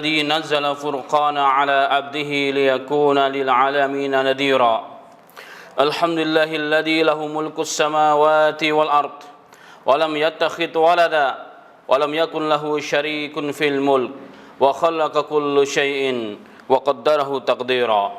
الذي نزل فرقان على عبده ليكون للعالمين نذيرا الحمد لله الذي له ملك السماوات والأرض ولم يتخذ ولدا ولم يكن له شريك في الملك وخلق كل شيء وقدره تقديرا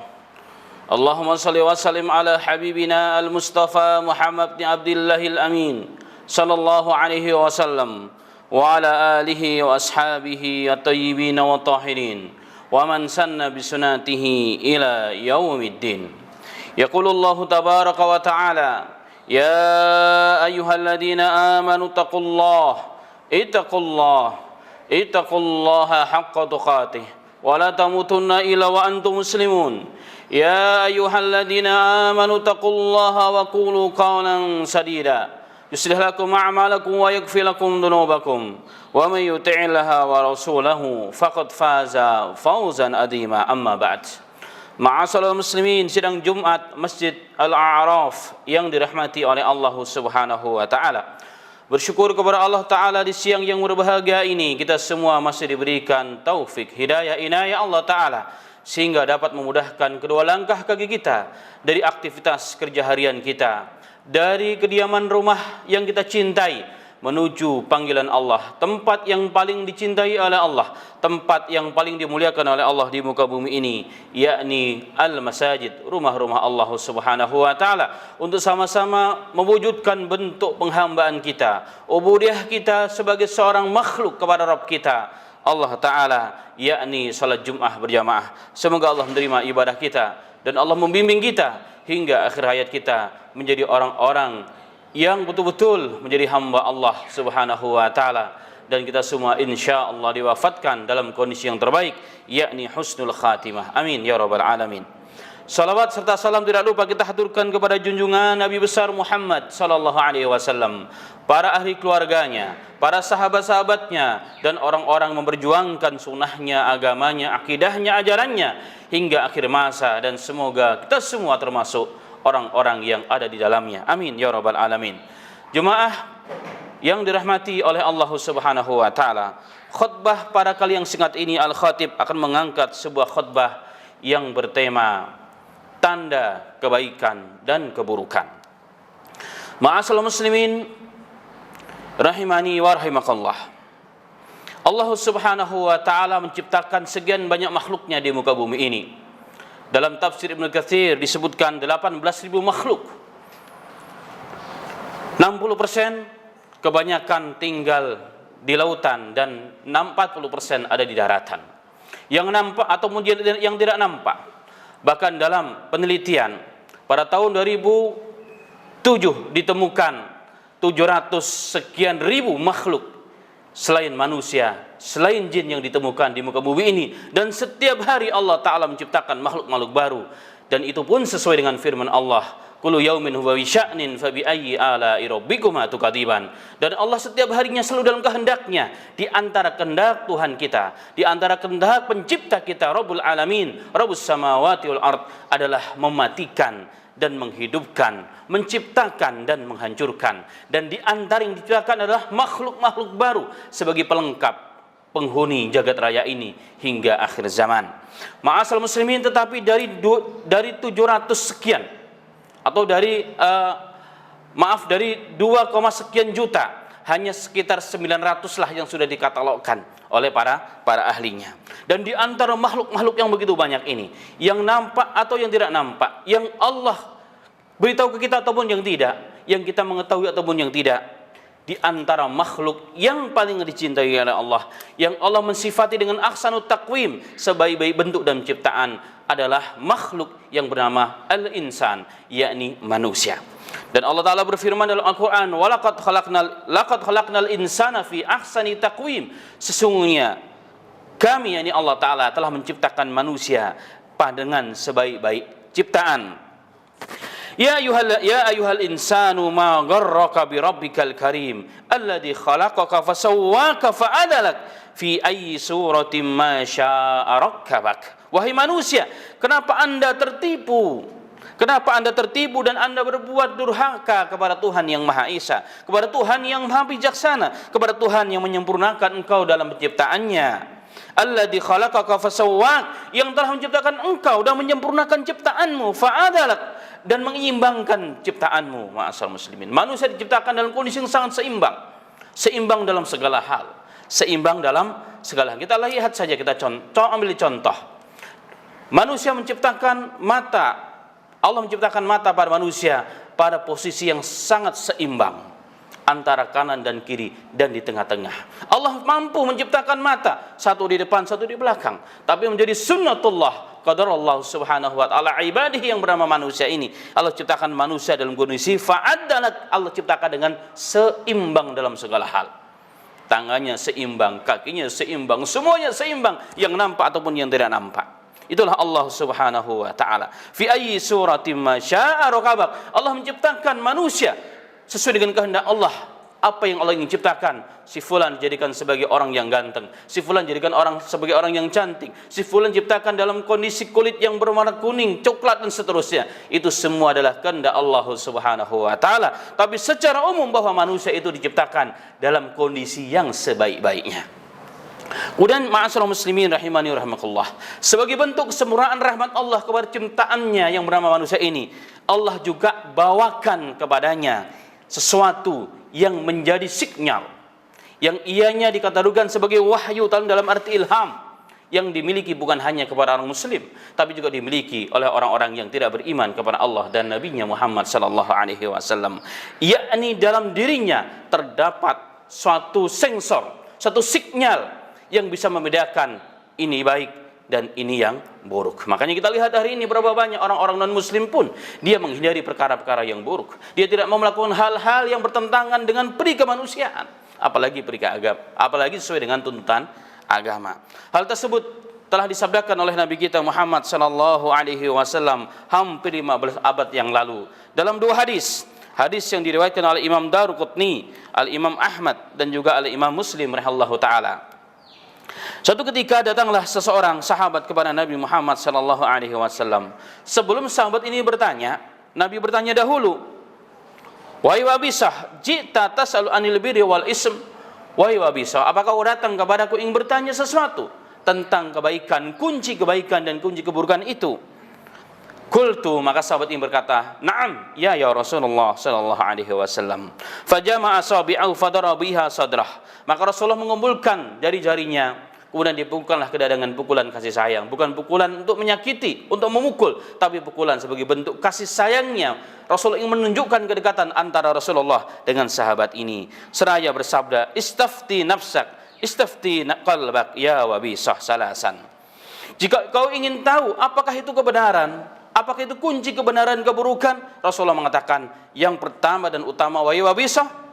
اللهم صل وسلم على حبيبنا المصطفى محمد بن عبد الله الأمين صلى الله عليه وسلم وعلى آله وأصحابه الطيبين والطاهرين ومن سن بسنته إلى يوم الدين يقول الله تبارك وتعالى يا أيها الذين آمنوا اتقوا الله حق تقاته ولا تموتن إلا وأنتم مسلمون يا أيها الذين آمنوا اتقوا الله وقولوا قولا سديدا يصلح لكم أعمالكم ويغفر لكم ذنوبكم ومن يطع الله ورسوله فقد فاز فوزا عظيما أما بعد. Ma'asyiral muslimin, sidang Jumat Masjid Al-A'raf yang dirahmati oleh Allah Subhanahu wa taala. Bersyukur kepada Allah taala di siang yang berbahagia ini kita semua masih diberikan taufik, hidayah, inayah Allah taala sehingga dapat memudahkan kedua langkah kaki kita dari aktivitas kerja harian kita, dari kediaman rumah yang kita cintai menuju panggilan Allah, tempat yang paling dicintai oleh Allah, tempat yang paling dimuliakan oleh Allah di muka bumi ini, yakni al-masajid, rumah-rumah Allah Subhanahu wa taala, untuk sama-sama mewujudkan bentuk penghambaan kita, ubudiyah kita sebagai seorang makhluk kepada Rabb kita Allah taala, yakni salat Jumat berjamaah. Semoga Allah menerima ibadah kita dan Allah membimbing kita hingga akhir hayat kita menjadi orang-orang yang betul-betul menjadi hamba Allah Subhanahu wa taala, dan kita semua insyaallah diwafatkan dalam kondisi yang terbaik, yakni husnul khatimah. Amin ya rabbal alamin. Salawat serta salam tidak lupa kita haturkan kepada junjungan Nabi besar Muhammad sallallahu alaihi wasallam, para ahli keluarganya, para sahabat-sahabatnya, dan orang-orang memperjuangkan sunnahnya, agamanya, akidahnya, ajarannya hingga akhir masa, dan semoga kita semua termasuk orang-orang yang ada di dalamnya. Amin ya rabbal alamin. Jemaah yang dirahmati oleh Allah Subhanahu wa taala, khutbah pada kali yang singkat ini Al-Khatib akan mengangkat sebuah khutbah yang bertema tanda kebaikan dan keburukan. Ma'asyiral muslimin rahimani wa rahimakallah. Allah Subhanahu wa taala menciptakan sekian banyak makhluknya di muka bumi ini. Dalam tafsir Ibnu Katsir disebutkan 18.000 makhluk. 60% kebanyakan tinggal di lautan dan 40% ada di daratan. Yang nampak ataupun yang tidak nampak. Bahkan dalam penelitian pada tahun 2007 ditemukan 700 sekian ribu makhluk selain manusia, selain jin yang ditemukan di muka bumi ini, dan setiap hari Allah taala menciptakan makhluk-makhluk baru, dan itu pun sesuai dengan firman Allah, kullu yaumin huwa bi sya'nin fa bi ayyi ala'i rabbikuma tukadziban. Dan Allah setiap harinya selalu dalam kehendaknya, di antara kehendak Tuhan kita, di antara kehendak pencipta kita Rabbul Alamin, Rabbus samawati wal ard, adalah mematikan dan menghidupkan, menciptakan dan menghancurkan. Dan di antara yang diciptakan adalah makhluk-makhluk baru sebagai pelengkap penghuni jagat raya ini hingga akhir zaman. Ma'asal muslimin, tetapi dari 700 sekian atau dari 2, sekian juta, hanya sekitar 900 lah yang sudah dikatalogkan oleh para ahlinya. Dan di antara makhluk-makhluk yang begitu banyak ini, yang nampak atau yang tidak nampak, yang Allah beritahu ke kita ataupun yang tidak, yang kita mengetahui ataupun yang tidak, di antara makhluk yang paling dicintai oleh Allah, yang Allah mensifati dengan ahsanut taqwim, sebaik-baik bentuk dan ciptaan, adalah makhluk yang bernama al-insan, yakni manusia. Dan Allah Ta'ala berfirman dalam Al-Quran, laqad khalaqnal insana fi ahsani taqwim. Sesungguhnya kami, yakni Allah Ta'ala, telah menciptakan manusia dengan sebaik-baik ciptaan. Ya ayyuhal insanu ma gharraka bi rabbikal karim alladzi khalaqaka fasawwaka fa'adalak fi ayyi suratin ma syaa rakkabak. Wahai manusia, kenapa Anda tertipu? Kenapa Anda tertipu dan Anda berbuat durhaka kepada Tuhan yang Maha Esa, kepada Tuhan yang Maha Bijaksana, kepada Tuhan yang menyempurnakan engkau dalam penciptaannya? alladzi khalaqaka fasawwak, yang telah menciptakan engkau dan menyempurnakan ciptaanmu, fa'adalak, dan mengimbangkan ciptaanmu. Ma'asal muslimin, manusia diciptakan dalam kondisi yang sangat seimbang, seimbang dalam segala hal, seimbang dalam segala hal. Kita lihat saja, kita ambil contoh. Manusia menciptakan mata, Allah menciptakan mata pada manusia pada posisi yang sangat seimbang antara kanan dan kiri dan di tengah-tengah. Allah mampu menciptakan mata, satu di depan, satu di belakang. Tapi menjadi sunnatullah, qadarullah subhanahu wa ta'ala ibadihi yang bernama manusia ini. Allah ciptakan manusia dalam kondisi fa'adalat, Allah ciptakan dengan seimbang dalam segala hal. Tangannya seimbang, kakinya seimbang, semuanya seimbang, yang nampak ataupun yang tidak nampak. Itulah Allah subhanahu wa ta'ala. Fi ayyi suratin ma syaa rakabak. Allah menciptakan manusia sesuai dengan kehendak Allah. Apa yang Allah ingin ciptakan, si fulan jadikan sebagai orang yang ganteng, si fulan jadikan sebagai orang yang cantik, si fulan ciptakan dalam kondisi kulit yang berwarna kuning, coklat dan seterusnya. Itu semua adalah kehendak Allah subhanahu wa ta'ala. Tapi secara umum bahwa manusia itu diciptakan dalam kondisi yang sebaik-baiknya. Kemudian ma'asyiral muslimin rahimani wa rahimakumullah, sebagai bentuk kesempurnaan rahmat Allah kepada ciptaannya yang bernama manusia ini, Allah juga bawakan kepadanya sesuatu yang menjadi signal, yang ianya dikategorikan sebagai wahyu dalam arti ilham, yang dimiliki bukan hanya kepada orang muslim, tapi juga dimiliki oleh orang-orang yang tidak beriman kepada Allah dan Nabi-Nya Muhammad sallallahu alaihi wasallam. Yakni dalam dirinya terdapat suatu sensor, suatu signal yang bisa membedakan ini baik dan ini yang buruk. Makanya kita lihat hari ini berapa banyak orang-orang non-muslim pun dia menghindari perkara-perkara yang buruk. Dia tidak mau melakukan hal-hal yang bertentangan dengan peri kemanusiaan, apalagi peri agama, apalagi sesuai dengan tuntutan agama. Hal tersebut telah disabdakan oleh Nabi kita Muhammad sallallahu alaihi wasallam hampir 15 abad yang lalu dalam dua hadis. Hadis yang diriwayatkan oleh Imam Daruqutni, Al-Imam Ahmad dan juga Al-Imam Muslim rahimahullahu taala. Suatu ketika datanglah seseorang sahabat kepada Nabi Muhammad sallallahu alaihi wasallam. Sebelum sahabat ini bertanya, Nabi bertanya dahulu, "Wahai Wabisah, ji'ta tas'alu anil birri wal ism?" Wahai Wabisah, apakah kau datang kepadaku ingin bertanya sesuatu tentang kebaikan, kunci kebaikan dan kunci keburukan itu? Qultu, maka sahabat ini berkata, "Na'am, ya Rasulullah sallallahu alaihi wasallam." Fajama'a asabi'ahu fadara biha sadrah. Maka Rasulullah mengumpulkan jari-jarinya, kemudian dipukulkanlah ke dada dengan pukulan kasih sayang. Bukan pukulan untuk menyakiti, untuk memukul, tapi pukulan sebagai bentuk kasih sayangnya. Rasulullah ingin menunjukkan kedekatan antara Rasulullah dengan sahabat ini. Seraya bersabda, "Istafti nafsak, istafti qalbak ya Wabisah salasan." Jika kau ingin tahu apakah itu kebenaran, apakah itu kunci kebenaran keburukan, Rasulullah mengatakan, yang pertama dan utama, wahai Wabisah,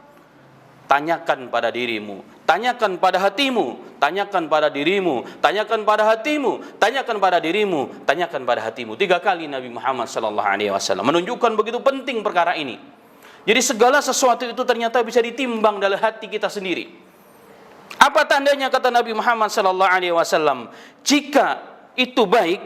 tanyakan pada dirimu, tanyakan pada hatimu, tanyakan pada dirimu, tanyakan pada hatimu, tanyakan pada dirimu, tanyakan pada hatimu. 3 kali Nabi Muhammad sallallahu alaihi wasallam menunjukkan begitu penting perkara ini. Jadi segala sesuatu itu ternyata bisa ditimbang dalam hati kita sendiri. Apa tandanya kata Nabi Muhammad sallallahu alaihi wasallam? Jika itu baik,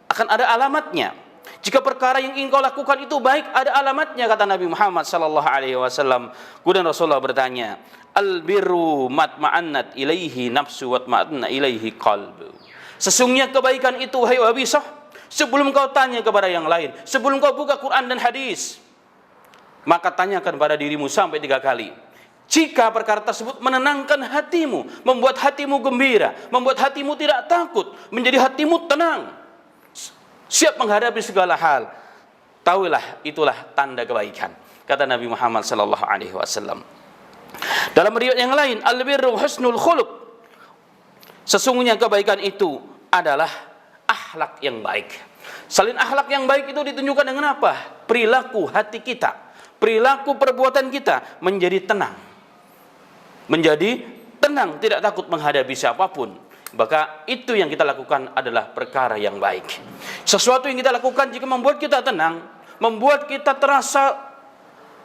akan ada alamatnya. Jika perkara yang ingin kau lakukan itu baik, ada alamatnya kata Nabi Muhammad sallallahu alaihi wasallam. Kemudian Rasulullah bertanya, "Al-birru matma'annat ilaihi nafsu wa matma'anna ilaihi qalbu." Sesungguhnya kebaikan itu, wahai Wabisah, sebelum kau tanya kepada yang lain, sebelum kau buka Quran dan hadis, maka tanyakan pada dirimu sampai 3 kali. Jika perkara tersebut menenangkan hatimu, membuat hatimu gembira, membuat hatimu tidak takut, menjadi hatimu tenang, siap menghadapi segala hal, tahuilah itulah tanda kebaikan, kata Nabi Muhammad sallallahu alaihi wasallam. Dalam riwayat yang lain, al-birru husnul khuluq. Sesungguhnya kebaikan itu adalah akhlak yang baik. Selain akhlak yang baik itu ditunjukkan dengan apa? Perilaku hati kita, perilaku perbuatan kita menjadi tenang. Menjadi tenang, tidak takut menghadapi siapapun. Maka itu yang kita lakukan adalah perkara yang baik. Sesuatu yang kita lakukan jika membuat kita tenang, membuat kita terasa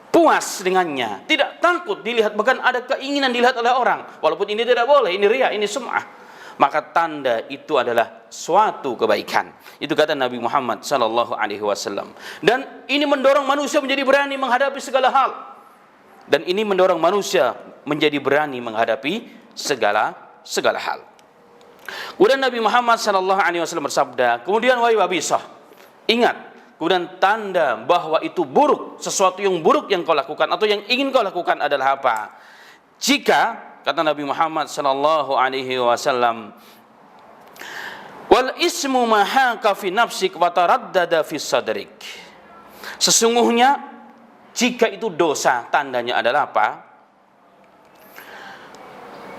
puas dengannya, tidak takut dilihat, bahkan ada keinginan dilihat oleh orang, walaupun ini tidak boleh, ini riya, ini sum'ah, maka tanda itu adalah suatu kebaikan. Itu kata Nabi Muhammad sallallahu alaihi wasallam. Dan ini mendorong manusia menjadi berani menghadapi segala hal. Dan ini mendorong manusia menjadi berani menghadapi segala hal. Kemudian Nabi Muhammad SAW bersabda, kemudian wahai Wabisah, ingat, kemudian tanda bahwa itu buruk, sesuatu yang buruk yang kau lakukan atau yang ingin kau lakukan adalah apa? Jika, kata Nabi Muhammad SAW, wal ismu mahaka fi nafsik wa taraddada fi sadrik. Sesungguhnya jika itu dosa, tandanya adalah apa?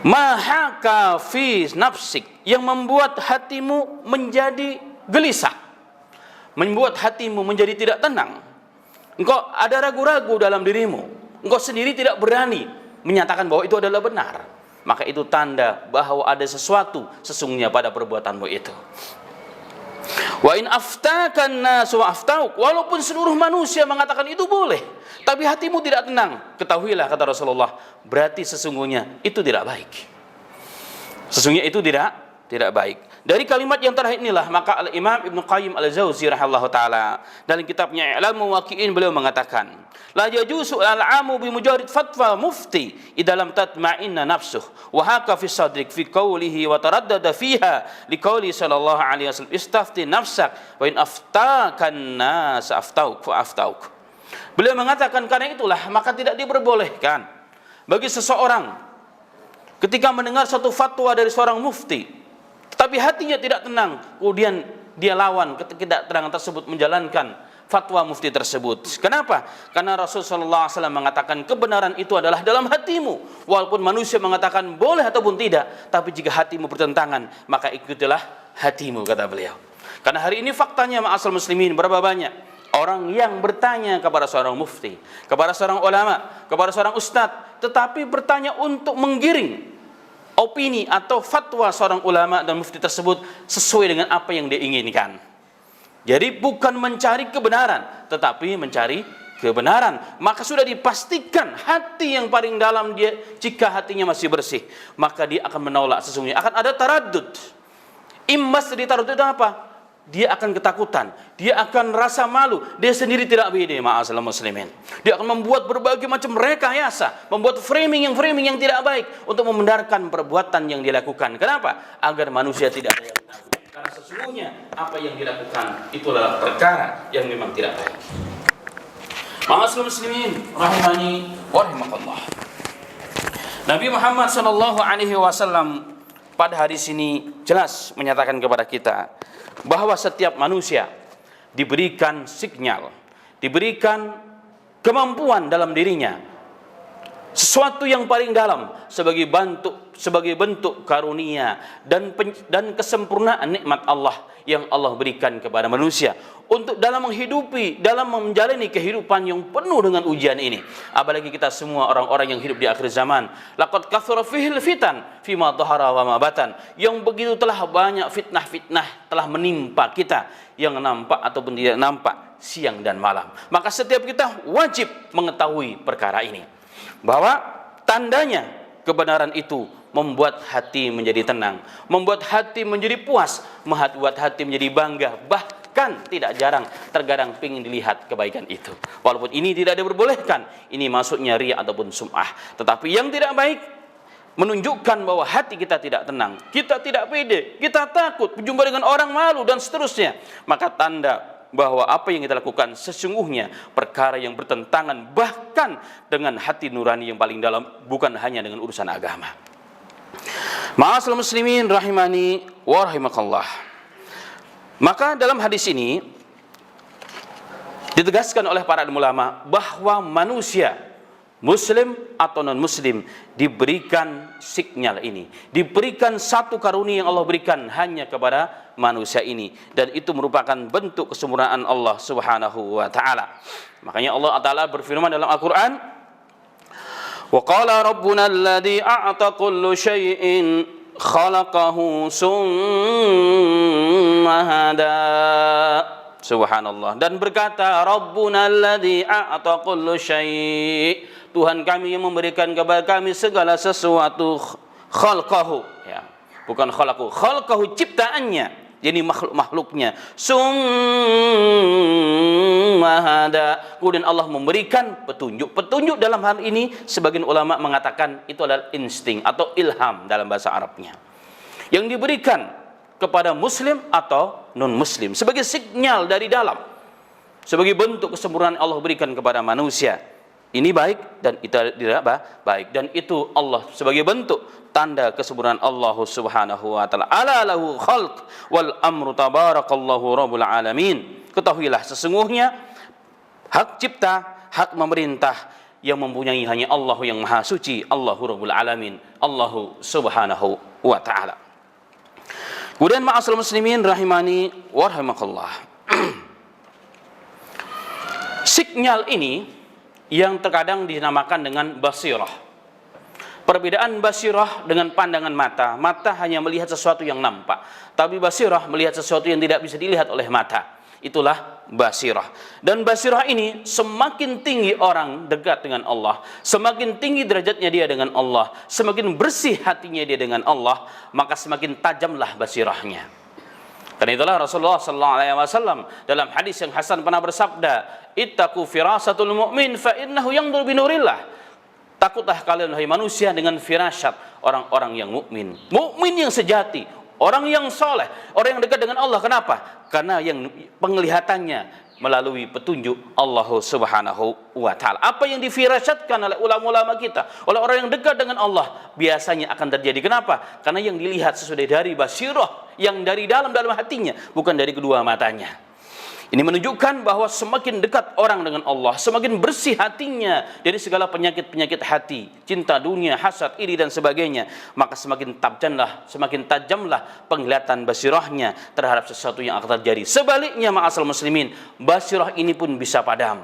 Mahaka fi nafsik, yang membuat hatimu menjadi gelisah, membuat hatimu menjadi tidak tenang. Engkau ada ragu-ragu dalam dirimu, engkau sendiri tidak berani menyatakan bahwa itu adalah benar. Maka itu tanda bahwa ada sesuatu sesungguhnya pada perbuatanmu itu. Wa in aftakan nasu aftauk, walaupun seluruh manusia mengatakan itu boleh, tapi hatimu tidak tenang, ketahuilah, kata Rasulullah, berarti sesungguhnya itu tidak baik. Sesungguhnya itu tidak baik. Dari kalimat yang terakhir inilah maka Al-Imam Ibnu Qayyim Al-Jauzi rahimahullahu taala dalam kitabnya I'lamul Muwaqqi'in beliau mengatakan, la yajuzu al-'amu bi mujarrad fatwa mufti idza lam tatma'inna nafsuh wa haka fi sadrik fi qawlihi wa taraddada fiha li qawli sallallahu alaihi wasallam istafti nafsak wa in aftakan nas aftauk fa aftauk. Beliau mengatakan karena itulah maka tidak diperbolehkan bagi seseorang ketika mendengar satu fatwa dari seorang mufti tapi hatinya tidak tenang, kemudian dia lawan ketidakterangan tersebut, menjalankan fatwa mufti tersebut. Kenapa? Karena Rasulullah SAW mengatakan kebenaran itu adalah dalam hatimu. Walaupun manusia mengatakan boleh ataupun tidak, tapi jika hatimu bertentangan, maka ikutilah hatimu, kata beliau. Karena hari ini faktanya ma'asal muslimin, berapa banyak orang yang bertanya kepada seorang mufti, kepada seorang ulama, kepada seorang ustadz, tetapi bertanya untuk menggiring opini atau fatwa seorang ulama dan mufti tersebut sesuai dengan apa yang dia inginkan. Jadi bukan mencari kebenaran, tetapi mencari kebenaran. Maka sudah dipastikan hati yang paling dalam dia, jika hatinya masih bersih, maka dia akan menolak sesungguhnya. Akan ada taraddud. Imbas dari taraddud itu apa? Dia akan ketakutan, dia akan rasa malu, dia sendiri tidak pede, ma'asal muslimin. Dia akan membuat berbagai macam rekayasa, membuat framing yang tidak baik untuk membenarkan perbuatan yang dilakukan. Kenapa? Agar manusia tidak ada yang takut. Karena sesungguhnya apa yang dilakukan itulah perkara yang memang tidak baik. Ma'asal muslimin rahimani wa rahimakallah. Nabi Muhammad SAW pada hari ini jelas menyatakan kepada kita bahwa setiap manusia diberikan sinyal, diberikan kemampuan dalam dirinya, sesuatu yang paling dalam sebagai bentuk karunia dan kesempurnaan nikmat Allah yang Allah berikan kepada manusia untuk dalam menghidupi, dalam menjalani kehidupan yang penuh dengan ujian ini. Apalagi kita semua orang-orang yang hidup di akhir zaman. Laqad kathura fihil fitan fima dhahara wa ma batan. Yang begitu telah banyak fitnah-fitnah telah menimpa kita, yang nampak ataupun tidak nampak, siang dan malam. Maka setiap kita wajib mengetahui perkara ini, bahwa tandanya kebenaran itu membuat hati menjadi tenang, membuat hati menjadi puas, membuat hati menjadi bangga, bahkan tidak jarang terkadang ingin dilihat kebaikan itu. Walaupun ini tidak diperbolehkan, ini masuknya riya ataupun sum'ah. Tetapi yang tidak baik menunjukkan bahwa hati kita tidak tenang, kita tidak pede, kita takut berjumpa dengan orang, malu dan seterusnya. Maka tanda bahwa apa yang kita lakukan sesungguhnya perkara yang bertentangan bahkan dengan hati nurani yang paling dalam, bukan hanya dengan urusan agama. Ma'asal muslimin rahimani wa rahimakallah. Maka dalam hadis ini ditegaskan oleh para ulama bahwa manusia muslim atau non muslim diberikan sinyal ini, diberikan satu karunia yang Allah berikan hanya kepada manusia ini, dan itu merupakan bentuk kesempurnaan Allah Subhanahu wa taala. Makanya Allah taala berfirman dalam Al-Qur'an, wa qala rabbuna alladzi a'ta kullu syai'in khalaqahu summa hada. Subhanallah. Dan berkata, Rabbuna alladzi a'ta kullu syai', Tuhan kami yang memberikan kepada kami segala sesuatu, khalqahu, ya, bukan khalaqahu, khalqahu ciptaannya, jadi makhluk-makhluknya, summa hada, kemudian Allah memberikan petunjuk. Petunjuk dalam hal ini sebagian ulama mengatakan itu adalah insting atau ilham dalam bahasa Arabnya. yang diberikan kepada muslim atau non-muslim sebagai sinyal dari dalam, sebagai bentuk kesempurnaan Allah berikan kepada manusia. Ini baik dan itu tidak baik, dan itu Allah sebagai bentuk tanda kesempurnaan Allah Subhanahu wa taala. Ala lahu khalq wal amru tabarakallahu rabbul alamin. Ketahuilah sesungguhnya hak cipta, hak memerintah yang mempunyai hanya Allah yang Maha Suci, Allahu Rabbul Alamin, Allahu Subhanahu wa taala. Kemudian ma'asyiral muslimin rahimani wa rahimakallah. Sinyal ini yang terkadang dinamakan dengan basirah. Perbedaan basirah dengan pandangan mata. Mata hanya melihat sesuatu yang nampak, tapi basirah melihat sesuatu yang tidak bisa dilihat oleh mata. Itulah basirah. Dan basirah ini semakin tinggi orang dekat dengan Allah, semakin tinggi derajatnya dia dengan Allah, semakin bersih hatinya dia dengan Allah, maka semakin tajamlah basirahnya. Karena itulah Rasulullah SAW dalam hadis yang hasan pernah bersabda, ittaqu firasatul mu'min fa innahu yanzur binurillah. Takutlah kalian wahai manusia dengan firasat orang-orang yang mukmin, mukmin yang sejati, orang yang soleh, orang yang dekat dengan Allah. Kenapa? Karena yang penglihatannya melalui petunjuk Allah Subhanahu wa taala. Apa yang difirasatkan oleh ulama-ulama kita, oleh orang yang dekat dengan Allah, biasanya akan terjadi. Kenapa? Karena yang dilihat sesuai dari basirah, yang dari dalam hatinya, bukan dari kedua matanya. Ini menunjukkan bahwa semakin dekat orang dengan Allah, semakin bersih hatinya dari segala penyakit-penyakit hati, cinta dunia, hasad, iri dan sebagainya, maka semakin tajamlah penglihatan basirahnya terhadap sesuatu yang akan terjadi. Sebaliknya ma'asyiral muslimin, basirah ini pun bisa padam.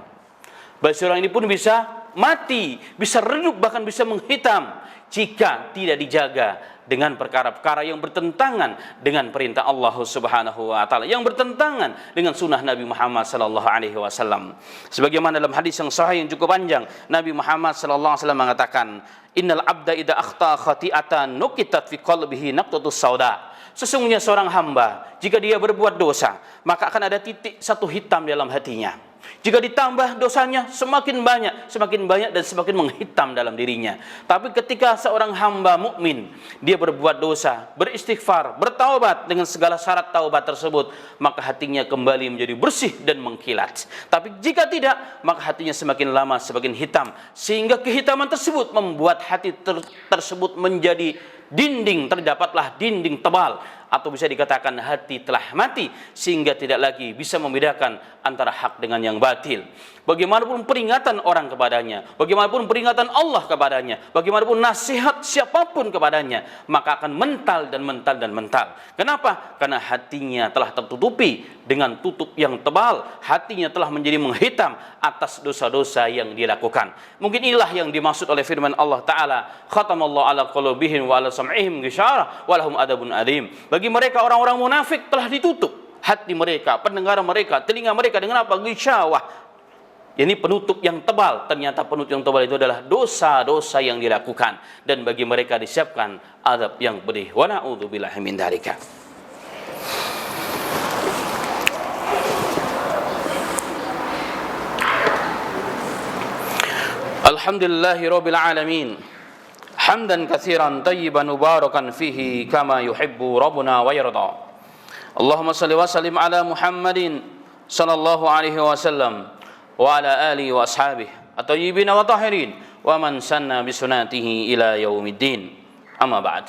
Basirah ini pun bisa mati, bisa redup, bahkan bisa menghitam jika tidak dijaga dengan perkara-perkara yang bertentangan dengan perintah Allah Subhanahu wa taala, yang bertentangan dengan sunnah Nabi Muhammad sallallahu alaihi wasallam. Sebagaimana dalam hadis yang sahih yang cukup panjang, Nabi Muhammad sallallahu alaihi wasallam mengatakan, "Innal abda idza akhta khati'atan nuqitat fi qalbihi naqtatus sauda." Sesungguhnya seorang hamba jika dia berbuat dosa, maka akan ada titik satu hitam dalam hatinya. Jika ditambah dosanya semakin banyak dan semakin menghitam dalam dirinya. Tapi ketika seorang hamba mukmin dia berbuat dosa, beristighfar, bertaubat dengan segala syarat taubat tersebut, maka hatinya kembali menjadi bersih dan mengkilat. Tapi jika tidak, maka hatinya semakin lama semakin hitam, sehingga kehitaman tersebut membuat hati tersebut menjadi dinding, terdapatlah dinding tebal, atau bisa dikatakan hati telah mati, sehingga tidak lagi bisa membedakan antara hak dengan yang batil. Bagaimanapun peringatan orang kepadanya, bagaimanapun peringatan Allah kepadanya, bagaimanapun nasihat siapapun kepadanya, maka akan mental dan mental dan mental. Kenapa? Karena hatinya telah tertutupi dengan tutup yang tebal, hatinya telah menjadi menghitam atas dosa-dosa yang dilakukan. Mungkin inilah yang dimaksud oleh firman Allah Ta'ala, khatamallahu ala qulubihim wa ala sam'ihim ghisyarah wa lahum adabun adim. Bagi mereka orang-orang munafik telah ditutup hati mereka, pendengaran mereka, telinga mereka dengan apa? Ghisyawah. Ini penutup yang tebal. Ternyata penutup yang tebal itu adalah dosa-dosa yang dilakukan, dan bagi mereka disiapkan azab yang pedih. Wa na'udzubillahi min dzalika. Alhamdulillahirabbil alamin. Hamdan katsiran tayyiban mubarakan fihi kama yuhibbu rabbuna wa yarda. Allahumma shalli wa sallim ala Muhammadin sallallahu alaihi wasallam wa ala alihi wa ashabihi at-tayyibin wa tahirin wa man sanna bi sunnatihi ila yaumiddin. Amma ba'd.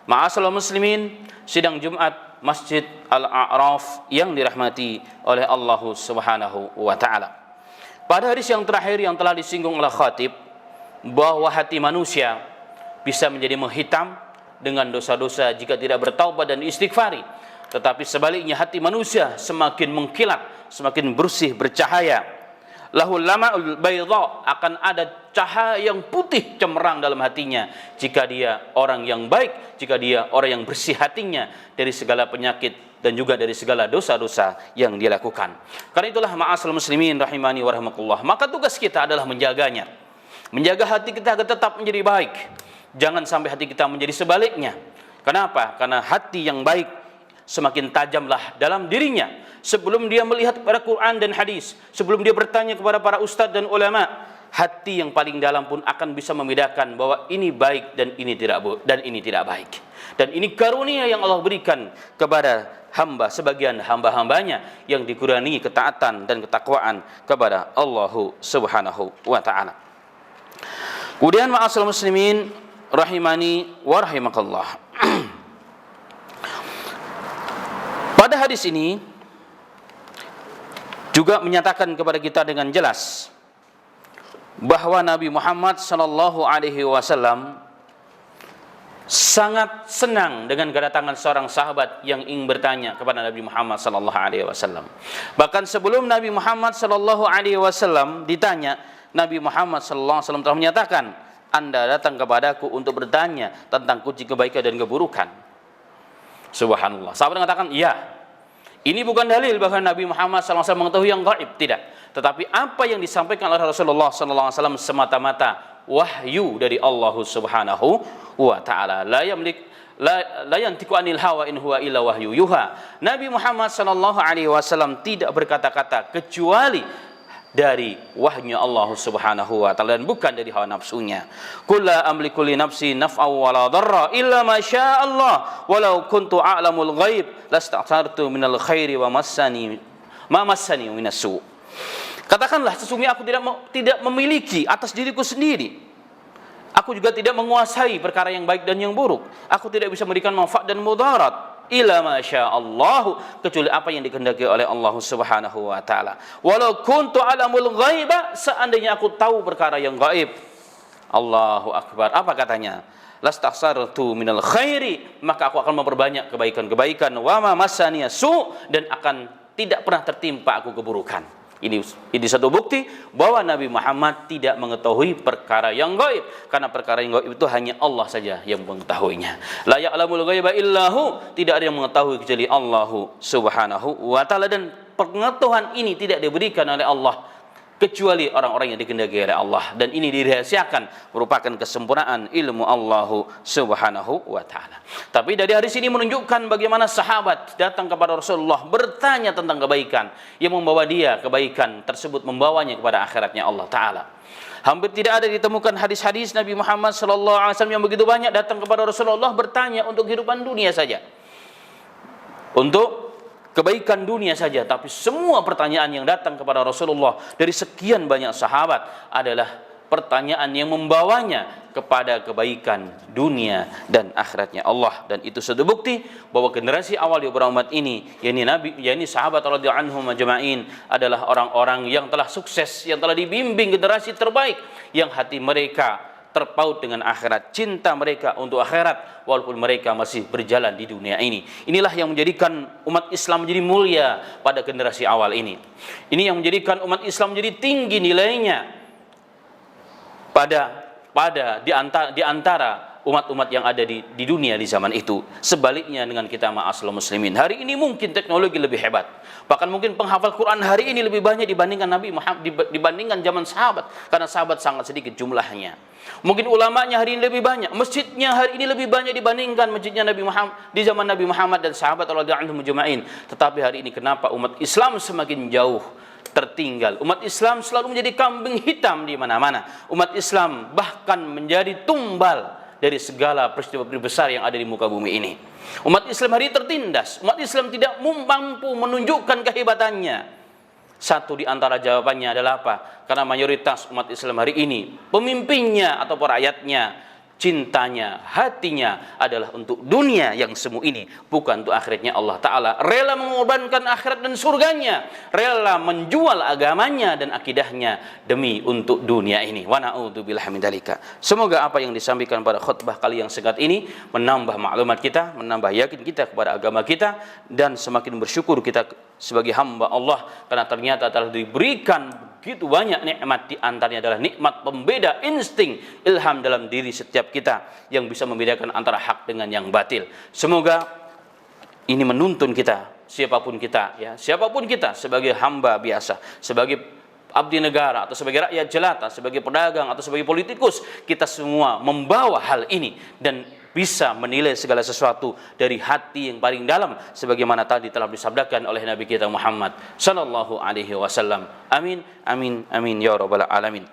Ma'asyiral muslimin, sidang Jumat Masjid Al-A'raf yang dirahmati oleh Allah Subhanahu wa taala. Pada hadis yang terakhir yang telah disinggung oleh khatib, bahwa hati manusia bisa menjadi menghitam dengan dosa-dosa jika tidak bertaubat dan istighfari. Tetapi sebaliknya hati manusia semakin mengkilat, semakin bersih, bercahaya. Lahul lama'ul bayda, akan ada cahaya yang putih cemerlang dalam hatinya jika dia orang yang baik, jika dia orang yang bersih hatinya dari segala penyakit dan juga dari segala dosa-dosa yang dia lakukan. Karena itulah ma'asyiral muslimin rahimani wa rahmatullah, maka tugas kita adalah menjaganya. Menjaga hati kita agar tetap menjadi baik. Jangan sampai hati kita menjadi sebaliknya. Kenapa? Karena hati yang baik semakin tajamlah dalam dirinya. Sebelum dia melihat kepada Quran dan hadis, sebelum dia bertanya kepada para ustadz dan ulama, hati yang paling dalam pun akan bisa membedakan bahwa ini baik dan ini tidak baik. Dan ini karunia yang Allah berikan kepada hamba, sebagian hamba-hambanya yang dikurani ketaatan dan ketakwaan kepada Allah Subhanahu wa taala. Kemudian ma'asyiral muslimin rahimani wa rahimakallah. Pada hadis ini juga menyatakan kepada kita dengan jelas bahwa Nabi Muhammad sallallahu alaihi wasallam sangat senang dengan kedatangan seorang sahabat yang ingin bertanya kepada Nabi Muhammad sallallahu alaihi wasallam. Bahkan sebelum Nabi Muhammad sallallahu alaihi wasallam ditanya, Nabi Muhammad sallallahu alaihi wasallam telah menyatakan, Anda datang kepadaku untuk bertanya tentang kunci kebaikan dan keburukan. Subhanallah. Sahabat mengatakan, iya. Ini bukan dalil bahwa Nabi Muhammad SAW mengetahui yang gaib, tidak. Tetapi apa yang disampaikan oleh Rasulullah SAW semata-mata wahyu dari Allah Subhanahu wa taala. La yantiqu anil hawa in huwa illa wahyu yuha. Nabi Muhammad SAW tidak berkata-kata kecuali dari wahyu Allah Subhanahu wa taala dan bukan dari hawa nafsunya. Qul la amliku li nafsi naf'an wa la dharra illa ma syaa Allah walau kuntu a'lamul ghaib lasta'tartu minal khairi wa massani minas su'. Katakanlah, sesungguhnya aku tidak memiliki atas diriku sendiri. Aku juga tidak menguasai perkara yang baik dan yang buruk. Aku tidak bisa memberikan manfaat dan mudarat illa masya Allah, kecuali apa yang dikehendaki oleh Allah Subhanahu wa taala. Walau kuntu alamul ghaiba, seandainya aku tahu perkara yang gaib. Allahu akbar. Apa katanya? Lastaghsartu minal khairi, maka aku akan memperbanyak kebaikan-kebaikan, wa ma massaniya su, dan akan tidak pernah tertimpa aku keburukan. Ini satu bukti bahwa Nabi Muhammad tidak mengetahui perkara yang gaib, karena perkara yang gaib itu hanya Allah saja yang mengetahuinya. La ya'lamul ghaiba illahu, tidak ada yang mengetahui kecuali Allah Subhanahu wa taala, dan pengetahuan ini tidak diberikan oleh Allah kecuali orang-orang yang dikehendaki oleh Allah, dan ini dirahasiakan, merupakan kesempurnaan ilmu Allah Subhanahu wa taala. Tapi dari hadis ini menunjukkan bagaimana sahabat datang kepada Rasulullah bertanya tentang kebaikan yang membawa dia kebaikan tersebut, membawanya kepada akhiratnya Allah taala. Hampir tidak ada ditemukan hadis-hadis Nabi Muhammad sallallahu alaihi wasallam yang begitu banyak datang kepada Rasulullah bertanya untuk kehidupan dunia saja, untuk kebaikan dunia saja. Tapi semua pertanyaan yang datang kepada Rasulullah dari sekian banyak sahabat adalah pertanyaan yang membawanya kepada kebaikan dunia dan akhiratnya Allah. Dan itu suatu bukti bahwa generasi awal yang berumat ini, yakni sahabat radhiyallahu anhum ajma'in, adalah orang-orang yang telah sukses, yang telah dibimbing generasi terbaik, yang hati mereka terpaut dengan akhirat, cinta mereka untuk akhirat walaupun mereka masih berjalan di dunia ini. Inilah yang menjadikan umat Islam menjadi mulia pada generasi awal ini. Ini yang menjadikan umat Islam menjadi tinggi nilainya di antara umat-umat yang ada di dunia di zaman itu. Sebaliknya dengan kita ma'asyiral muslimin, hari ini mungkin teknologi lebih hebat, bahkan mungkin penghafal Quran hari ini lebih banyak dibandingkan Nabi Muhammad, dibandingkan zaman sahabat, karena sahabat sangat sedikit jumlahnya. Mungkin ulamanya hari ini lebih banyak, masjidnya hari ini lebih banyak dibandingkan masjidnya Nabi Muhammad di zaman Nabi Muhammad dan sahabat radhiyallahu anhum ajma'in. Tetapi hari ini kenapa umat Islam semakin jauh tertinggal? Umat Islam selalu menjadi kambing hitam di mana-mana. Umat Islam bahkan menjadi tumbal dari segala peristiwa besar yang ada di muka bumi ini. Umat Islam hari ini tertindas. Umat Islam tidak mampu menunjukkan kehebatannya. Satu di antara jawabannya adalah apa? Karena mayoritas umat Islam hari ini, pemimpinnya atau rakyatnya, cintanya, hatinya adalah untuk dunia yang semu ini, bukan untuk akhiratnya Allah Ta'ala. Rela mengorbankan akhirat dan surganya, rela menjual agamanya dan akidahnya demi untuk dunia ini. Wa na'udzubillahi min dzalika. Semoga apa yang disampaikan pada khutbah kali yang singkat ini menambah maklumat kita, menambah yakin kita kepada agama kita, dan semakin bersyukur kita sebagai hamba Allah, karena ternyata telah diberikan begitu banyak nikmat. Di antaranya adalah nikmat pembeda insting ilham dalam diri setiap kita yang bisa membedakan antara hak dengan yang batil. Semoga ini menuntun kita, siapapun kita, sebagai hamba biasa, sebagai abdi negara atau sebagai rakyat jelata, sebagai pedagang atau sebagai politikus, kita semua membawa hal ini dan bisa menilai segala sesuatu dari hati yang paling dalam, sebagaimana tadi telah disabdakan oleh Nabi kita Muhammad sallallahu alaihi wasallam. Amin, amin, amin ya rabbal alamin.